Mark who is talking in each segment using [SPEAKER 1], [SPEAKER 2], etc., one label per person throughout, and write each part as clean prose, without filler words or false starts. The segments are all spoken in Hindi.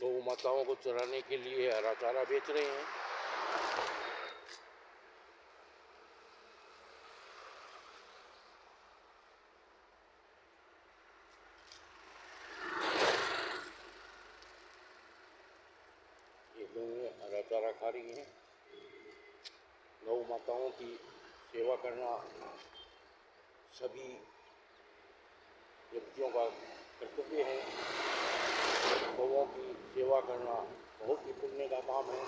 [SPEAKER 1] गौ माताओं को चराने के लिए हरा चारा बेच रहे हैं। ये गौएं हरा चारा खा रही हैं। गौ माताओं की सेवा करना सभी व्यक्तियों का कर्तव्य है। गौओं की सेवा करना बहुत ही पुण्य का काम है।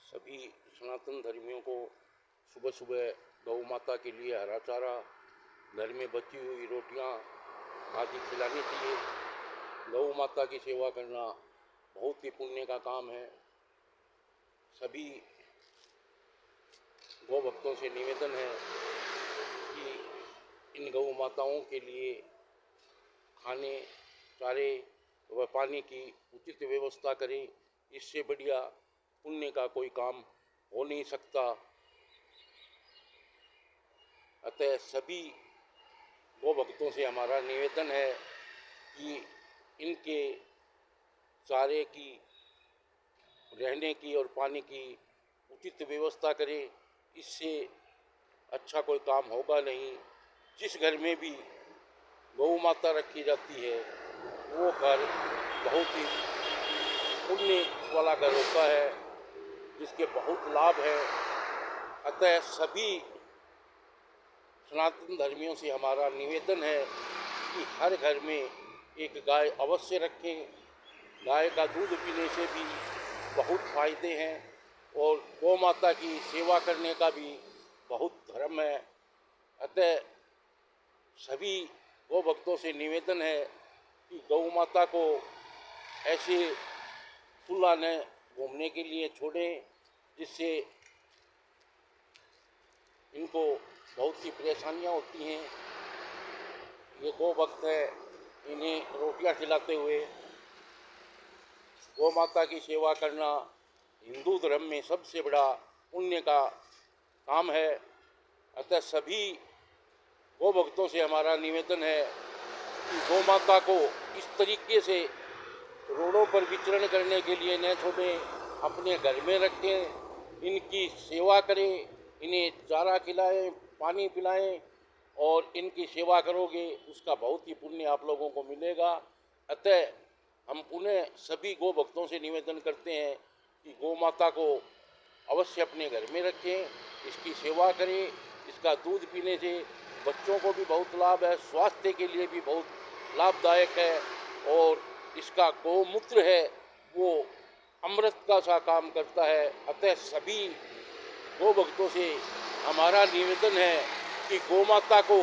[SPEAKER 1] सभी सनातन धर्मियों को सुबह सुबह गौ माता के लिए हरा चारा, घर में बची हुई रोटियां आदि खिलानी चाहिए। गौ माता की सेवा करना बहुत ही पुण्य का काम है। सभी गौ भक्तों से निवेदन है कि इन गौ माताओं के लिए खाने, चारे व पानी की उचित व्यवस्था करें। इससे बढ़िया पुण्य का कोई काम हो नहीं सकता। अतः सभी गौ भक्तों से हमारा निवेदन है कि इनके चारे की, रहने की और पानी की उचित व्यवस्था करें। इससे अच्छा कोई काम होगा नहीं। जिस घर में भी गौ माता रखी जाती है वो घर बहुत ही पुण्य वाला घर होता है, जिसके बहुत लाभ है। अतः सभी सनातन धर्मियों से हमारा निवेदन है कि हर घर में एक गाय अवश्य रखें। गाय का दूध पीने से भी बहुत फायदे हैं और गौ माता की सेवा करने का भी बहुत धर्म है। अतः सभी गौ भक्तों से निवेदन है कि गौ माता को ऐसे खुला न घूमने के लिए छोड़ें, जिससे इनको बहुत सी परेशानियां होती हैं। ये गौ भक्त है, इन्हें रोटियां खिलाते हुए गौ माता की सेवा करना हिंदू धर्म में सबसे बड़ा पुण्य का काम है। अतः सभी गौ भक्तों से हमारा निवेदन है कि गौ माता को इस तरीके से रोडों पर विचरण करने के लिए न छोड़ें, अपने घर में रखें, इनकी सेवा करें, इन्हें चारा खिलाएं, पानी पिलाएं और इनकी सेवा करोगे उसका बहुत ही पुण्य आप लोगों को मिलेगा। अतः हम पुनः सभी गौ भक्तों से निवेदन करते हैं कि गौ माता को अवश्य अपने घर में रखें, इसकी सेवा करें। इसका दूध पीने से बच्चों को भी बहुत लाभ है, स्वास्थ्य के लिए भी बहुत लाभदायक है और इसका गौमूत्र है वो अमृत का सा काम करता है। अतः सभी गौ भक्तों से हमारा निवेदन है कि गौ माता को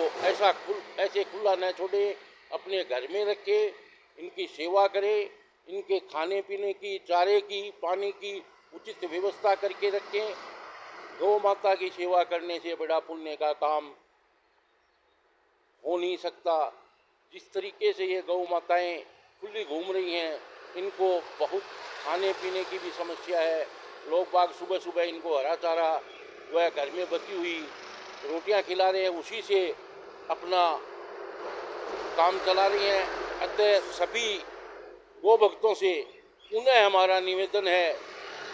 [SPEAKER 1] ऐसे खुला न छोड़े, अपने घर में रखें, इनकी सेवा करें, इनके खाने पीने की, चारे की, पानी की उचित व्यवस्था करके रखें। गौ माता की सेवा करने से बड़ा पुण्य का काम हो नहीं सकता। जिस तरीके से ये गौ माताएं खुली घूम रही हैं, इनको बहुत खाने पीने की भी समस्या है। लोग बाग सुबह सुबह इनको हरा चारा वह घर में बची हुई रोटियां खिला रहे हैं, उसी से अपना काम चला रही हैं। अतः सभी गौ भक्तों से पुनः हमारा निवेदन है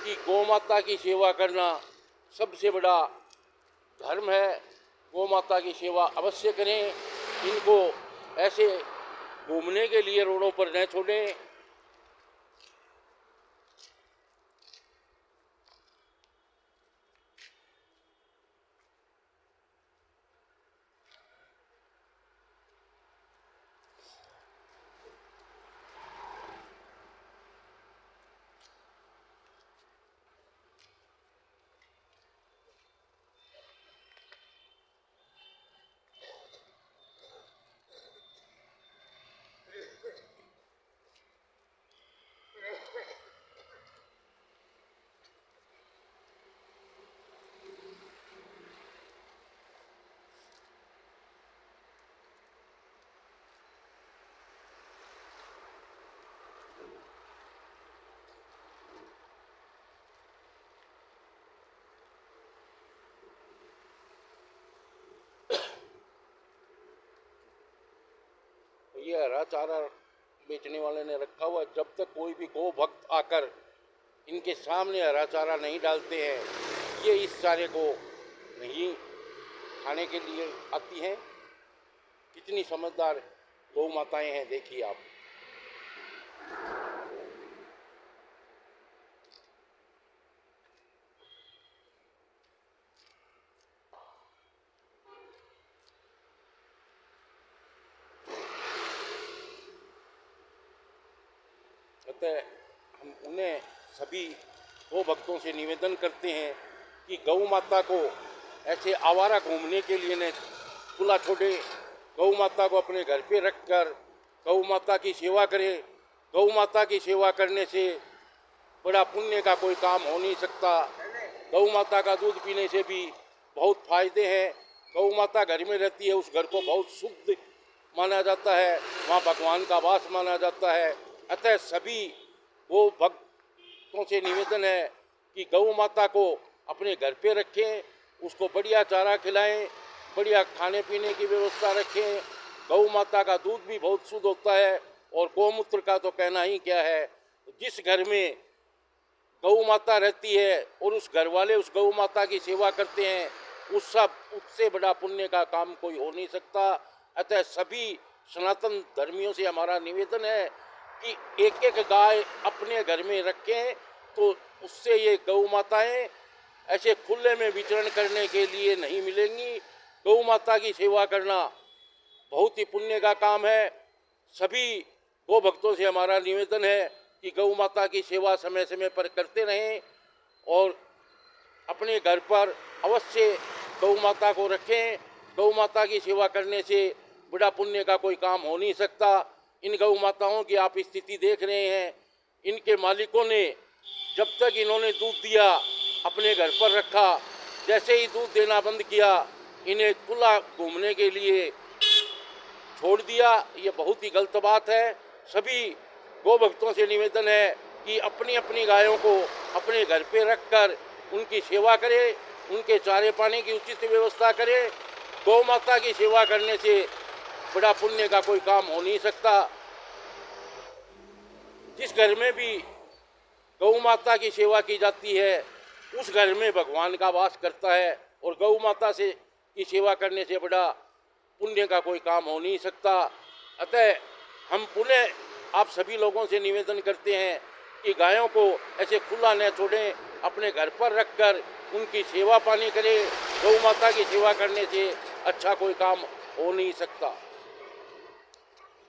[SPEAKER 1] कि गौ माता की सेवा करना सबसे बड़ा धर्म है। गौ माता की सेवा अवश्य करें, इनको ऐसे घूमने के लिए रोडों पर न छोड़ें। ये हरा चारा बेचने वाले ने रखा हुआ है। जब तक कोई भी गौ भक्त आकर इनके सामने हरा चारा नहीं डालते हैं, ये इस चारे को नहीं खाने के लिए आती हैं। कितनी समझदार गौ माताएं हैं, देखिए आप। अतः हम उन्हें सभी गौ भक्तों से निवेदन करते हैं कि गौ माता को ऐसे आवारा घूमने के लिए न खुला छोड़े। गौ माता को अपने घर पे रखकर गौ माता की सेवा करें। गौ माता की सेवा करने से बड़ा पुण्य का कोई काम हो नहीं सकता। गौ माता का दूध पीने से भी बहुत फायदे हैं। गौ माता घर में रहती है, उस घर को बहुत शुद्ध माना जाता है, वहाँ भगवान का वास माना जाता है। अतः सभी गौ भक्तों से निवेदन है कि गौ माता को अपने घर पे रखें, उसको बढ़िया चारा खिलाएं, बढ़िया खाने पीने की व्यवस्था रखें। गौ माता का दूध भी बहुत शुद्ध होता है और गौमूत्र का तो कहना ही क्या है। जिस घर में गौ माता रहती है और उस घर वाले उस गौ माता की सेवा करते हैं, उससे बड़ा पुण्य का काम कोई हो नहीं सकता। अतः सभी सनातन धर्मियों से हमारा निवेदन है कि एक एक गाय अपने घर में रखें, तो उससे ये गौ माताएं ऐसे खुले में विचरण करने के लिए नहीं मिलेंगी। गौ माता की सेवा करना बहुत ही पुण्य का काम है। सभी गौ भक्तों से हमारा निवेदन है कि गौ माता की सेवा समय समय पर करते रहें और अपने घर पर अवश्य गौ माता को रखें। गौ माता की सेवा करने से बड़ा पुण्य का कोई काम हो नहीं सकता। इन गौ माताओं की आप स्थिति देख रहे हैं। इनके मालिकों ने जब तक इन्होंने दूध दिया अपने घर पर रखा, जैसे ही दूध देना बंद किया इन्हें खुला घूमने के लिए छोड़ दिया। ये बहुत ही गलत बात है। सभी गौ भक्तों से निवेदन है कि अपनी अपनी गायों को अपने घर पे रखकर उनकी सेवा करें, उनके चारे पानी की उचित व्यवस्था करें। गौ माता की सेवा करने से बड़ा पुण्य का कोई काम हो नहीं सकता। जिस घर में भी गौ माता की सेवा की जाती है, उस घर में भगवान का वास करता है और गौ माता से की सेवा करने से बड़ा पुण्य का कोई काम हो नहीं सकता। अतः हम पुनः आप सभी लोगों से निवेदन करते हैं कि गायों को ऐसे खुला न छोड़ें, अपने घर पर रखकर उनकी सेवा पानी करें। गौ माता की सेवा करने से अच्छा कोई काम हो नहीं सकता।